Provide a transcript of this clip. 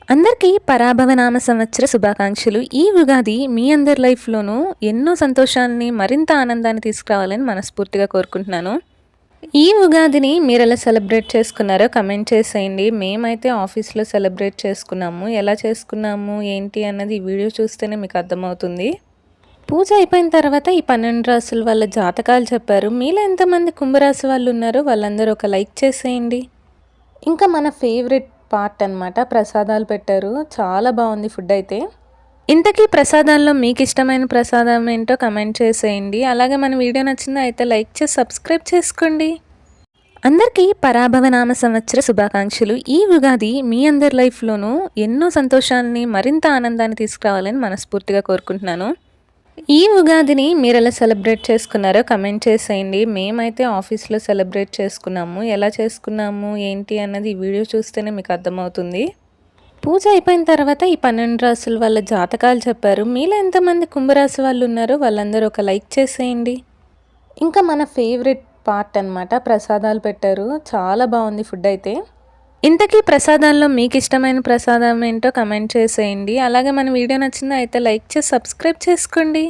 అందరికీ పరాభవనామ సంవత్సర శుభాకాంక్షలు. ఈ ఉగాది మీ అందరి లైఫ్‌లోనూ ఎన్నో సంతోషాల్ని, మరింత ఆనందాన్ని తీసుకురావాలని మనస్ఫూర్తిగా కోరుకుంటున్నాను. ఈ ఉగాదిని మీరెలా సెలబ్రేట్ చేసుకున్నారో కమెంట్ చేసేయండి. మేమైతే ఆఫీస్‌లో సెలబ్రేట్ చేసుకున్నాము. ఎలా చేసుకున్నాము, ఏంటి అన్నది ఈ వీడియో చూస్తేనే మీకు అర్థమవుతుంది. పూజ అయిపోయిన తర్వాత ఈ 12 రాసుల వాళ్ళ జాతకాలు చెప్పారు. మీలో ఎంతమంది కుంభరాశి వాళ్ళు ఉన్నారో వాళ్ళందరూ ఒక లైక్ చేసేయండి. ఇంకా మన ఫేవరెట్ పార్ట్ అనమాట, ప్రసాదాలు పెట్టారు. చాలా బాగుంది ఫుడ్ అయితే. ఇంతకీ ప్రసాదాల్లో మీకు ఇష్టమైన ప్రసాదం ఏంటో కమెంట్ చేసేయండి. అలాగే మన వీడియో నచ్చిందో అయితే లైక్ చేసి సబ్స్క్రైబ్ చేసుకోండి. అందరికీ పరాభవనామ సంవత్సర శుభాకాంక్షలు. ఈ ఉగాది మీ అందరి లైఫ్‌లోనూ ఎన్నో సంతోషాల్ని, మరింత ఆనందాన్ని తీసుకురావాలని మనస్ఫూర్తిగా కోరుకుంటున్నాను. ఈ ఉగాదిని మీరెలా సెలబ్రేట్ చేసుకున్నారో కమెంట్ చేసేయండి. మేమైతే ఆఫీస్‌లో సెలబ్రేట్ చేసుకున్నాము. ఎలా చేసుకున్నాము, ఏంటి అన్నది ఈ వీడియో చూస్తేనే మీకు అర్థమవుతుంది. పూజ అయిపోయిన తర్వాత ఈ 12 రాసుల వాళ్ళ జాతకాలు చెప్పారు. మీలో ఎంతమంది కుంభరాశి వాళ్ళు ఉన్నారో వాళ్ళందరూ ఒక లైక్ చేసేయండి. ఇంకా మన ఫేవరెట్ పార్ట్ అనమాట, ప్రసాదాలు పెట్టారు. చాలా బాగుంది ఫుడ్ అయితే. ఇంతకీ ప్రసాదాల్లో మీకు ఇష్టమైన ప్రసాదం ఏంటో కమెంట్ చేసేయండి. అలాగే మన వీడియో నచ్చిందో అయితే లైక్ చేసి సబ్స్క్రైబ్ చేసుకోండి.